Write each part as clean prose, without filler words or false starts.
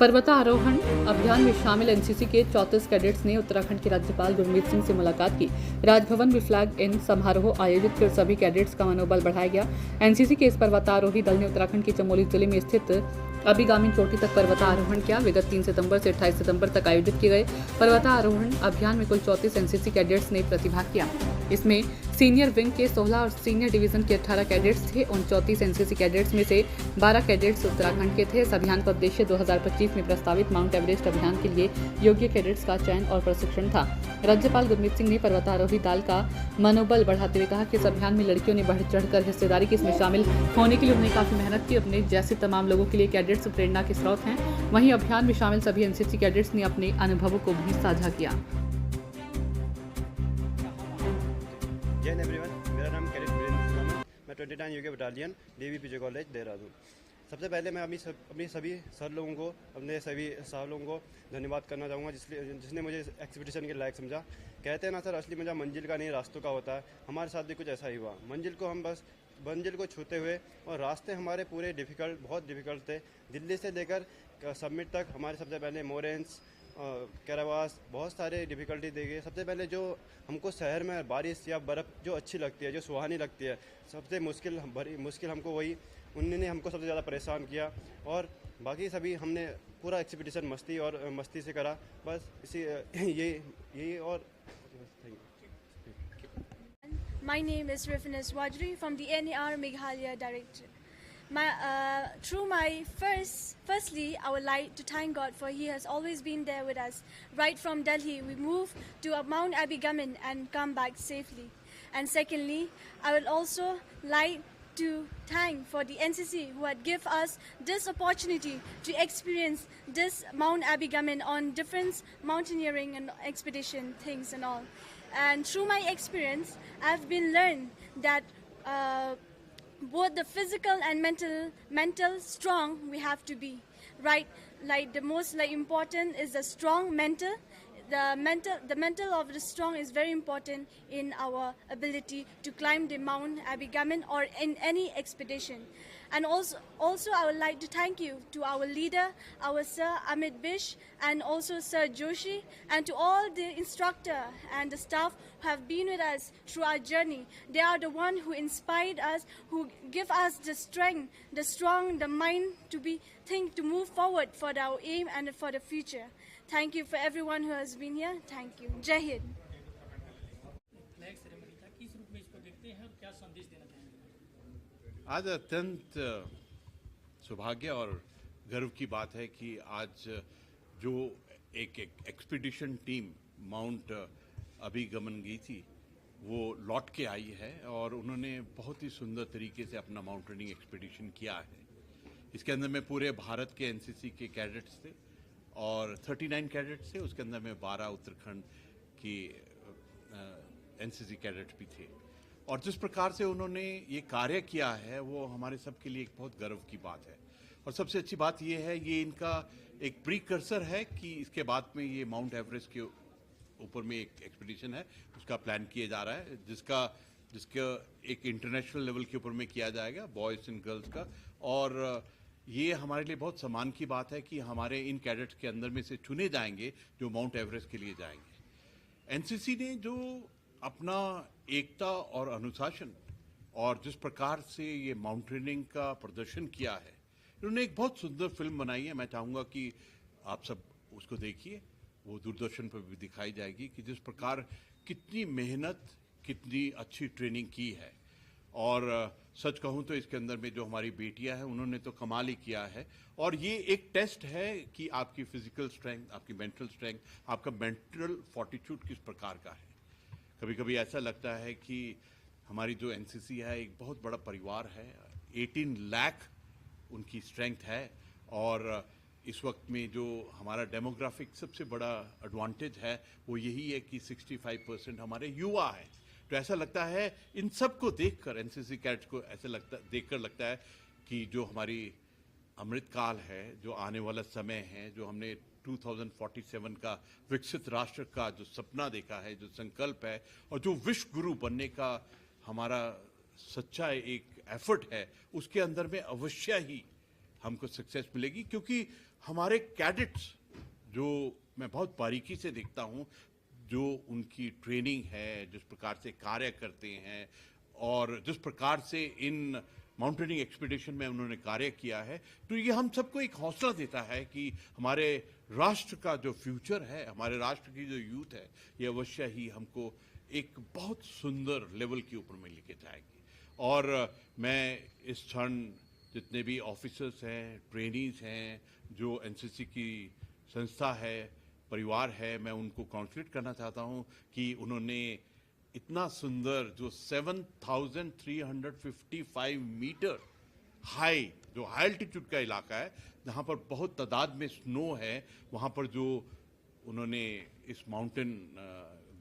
पर्वतारोहण अभियान में शामिल एनसीसी के 34 कैडेट्स ने उत्तराखंड के राज्यपाल गुरमीत सिंह से मुलाकात की। राजभवन में फ्लैग इन समारोह आयोजित कर सभी कैडेट्स का मनोबल बढ़ाया गया। एनसीसी के इस पर्वतारोही दल ने उत्तराखंड के चमोली जिले में स्थित अभिगामी चोटी तक पर्वतारोहण किया। विगत 3 सितंबर से 28 सितंबर तक आयोजित किए गए पर्वतारोहण अभियान में कुल 34 एनसीसी कैडेट्स ने प्रतिभाग किया। इसमें सीनियर विंग के 16 और सीनियर डिवीजन के 18 कैडेट्स थे। उन 34 एनसीसी कैडेट्स में से 12 कैडेट्स उत्तराखंड के थे। इस अभियान का उद्देश्य 2025 में प्रस्तावित माउंट एवरेस्ट अभियान के लिए योग्य कैडेट्स का चयन और प्रशिक्षण था। राज्यपाल गुरमीत सिंह ने पर्वतारोही दल का मनोबल बढ़ाते हुए कहा कि इस अभियान में लड़कियों ने बढ़ चढ़कर हिस्सेदारी की। इसमें शामिल होने के लिए उन्होंने काफी मेहनत की। अपने जैसे तमाम लोगों के लिए कैडेट्स प्रेरणा के स्रोत हैं। वहीं अभियान में शामिल सभी एनसीसी कैडेट्स ने अपने अनुभवों को भी साझा किया। जय हिंद एवरीवन, मेरा नाम कैडेट वीरेंद्र है। मैं 29 यूके बटालियन डीवीपीजे कॉलेज देहरादून। सबसे पहले मैं अपनी सभी सर लोगों को, अपने सभी साहब लोगों को धन्यवाद करना चाहूँगा जिसने मुझे एक्सपीडिशन के लायक समझा। कहते हैं ना सर, असली मजा मंजिल का नहीं रास्तों का होता है। हमारे साथ भी कुछ ऐसा ही हुआ। मंजिल को छूते हुए, और रास्ते हमारे पूरे बहुत डिफ़िकल्ट थे। दिल्ली से लेकर समिट तक हमारे सबसे पहले मोरेंस, कैरावास, बहुत सारे डिफ़िकल्टी देखे। सबसे पहले जो हमको शहर में बारिश या बर्फ़ जो अच्छी लगती है, जो सुहानी लगती है, सबसे मुश्किल हमको वही उन्होंने हमको सबसे ज़्यादा परेशान किया। और बाकी सभी हमने पूरा एक्सपीडिशन मस्ती से करा। बस यही और My name is Rifanis Wadri from the NAR Meghalaya Directorate. Firstly, I would like to thank God for He has always been there with us. Right from Delhi, we moved to Mount Abigamin and come back safely. And secondly, I would also like to thank for the NCC who had give us this opportunity to experience this Mount Abigamin on different mountaineering and expedition things and all. And through my experience, I've been learned that both the physical and mental strong we have to be, right? Like the most important is the strong mental. The mental of the strong is very important in our ability to climb the Mount Abigamin or in any expedition. And also I would like to thank you to our leader, our Sir Amit Bish, and also Sir Joshi, and to all the instructor and the staff who have been with us through our journey. They are the one who inspired us, who give us the strength, the mind to move forward for our aim and for the future. Thank you for everyone who has been here. Thank you. Jai Hind. आज अत्यंत सौभाग्य और गर्व की बात है कि आज जो एक एक्सपीडिशन टीम माउंट अभिगमन गई थी वो लौट के आई है और उन्होंने बहुत ही सुंदर तरीके से अपना माउंटेनिंग एक्सपीडिशन किया है। इसके अंदर में पूरे भारत के एनसीसी के कैडेट्स थे और 39 कैडेट्स थे। उसके अंदर में 12 उत्तराखंड की एनसीसी कैडेट्स भी थे। और जिस प्रकार से उन्होंने ये कार्य किया है वो हमारे सबके लिए एक बहुत गर्व की बात है। और सबसे अच्छी बात ये है, ये इनका एक प्रीकर्सर है कि इसके बाद में ये माउंट एवरेस्ट के ऊपर में एक एक्सपीडिशन है, उसका प्लान किया जा रहा है, जिसका एक इंटरनेशनल लेवल के ऊपर में किया जाएगा, बॉयज़ एंड गर्ल्स का। और ये हमारे लिए बहुत सम्मान की बात है कि हमारे इन कैडेट्स के अंदर में से चुने जाएंगे जो माउंट एवरेस्ट के लिए जाएंगे। एनसीसी ने जो अपना एकता और अनुशासन और जिस प्रकार से ये माउंटेनिंग का प्रदर्शन किया है, इन्होंने एक बहुत सुंदर फिल्म बनाई है। मैं चाहूँगा कि आप सब उसको देखिए, वो दूरदर्शन पर भी दिखाई जाएगी कि जिस प्रकार कितनी मेहनत, कितनी अच्छी ट्रेनिंग की है। और सच कहूँ तो इसके अंदर में जो हमारी बेटियां हैं उन्होंने तो कमाल ही किया है। और ये एक टेस्ट है कि आपकी फिजिकल स्ट्रेंथ, आपकी मेंटल स्ट्रेंथ, आपका मेंटल फोर्टिट्यूड किस प्रकार का है। कभी कभी ऐसा लगता है कि हमारी जो एनसीसी है एक बहुत बड़ा परिवार है। 18 लाख उनकी स्ट्रेंथ है और इस वक्त में जो हमारा डेमोग्राफिक सबसे बड़ा एडवांटेज है वो यही है कि 65% हमारे युवा हैं। तो ऐसा लगता है इन सब को देखकर, एनसीसी कैडेट्स को देखकर लगता है कि जो हमारी अमृतकाल है, जो आने वाला समय है, जो हमने 2047 का विकसित राष्ट्र का जो सपना देखा है, जो संकल्प है और जो विश्व गुरु बनने का हमारा सच्चा एक एफर्ट है, उसके अंदर में अवश्य ही हमको सक्सेस मिलेगी। क्योंकि हमारे कैडेट्स जो मैं बहुत बारीकी से देखता हूं, जो उनकी ट्रेनिंग है, जिस प्रकार से कार्य करते हैं और जिस प्रकार से इन माउंटेनिंग एक्सपीडिशन में उन्होंने कार्य किया है, तो ये हम सबको एक हौसला देता है कि हमारे राष्ट्र का जो फ्यूचर है, हमारे राष्ट्र की जो यूथ है, ये अवश्य ही हमको एक बहुत सुंदर लेवल के ऊपर में लेके जाएगी। और मैं इस क्षण जितने भी ऑफिसर्स हैं, ट्रेनीज हैं, जो एनसीसी की संस्था है, परिवार है, मैं उनको कॉन्ग्रेचुलेट करना चाहता हूं कि उन्होंने इतना सुंदर जो 7,355 मीटर हाई, जो हाई एल्टीट्यूड का इलाका है, जहां पर बहुत तादाद में स्नो है, वहां पर जो उन्होंने इस माउंटेन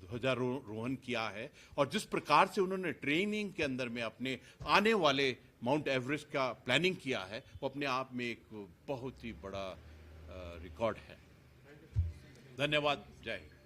ध्वजारोहण किया है और जिस प्रकार से उन्होंने ट्रेनिंग के अंदर में अपने आने वाले माउंट एवरेस्ट का प्लानिंग किया है, वो अपने आप में एक बहुत ही बड़ा रिकॉर्ड है। धन्यवाद। जय हिंद।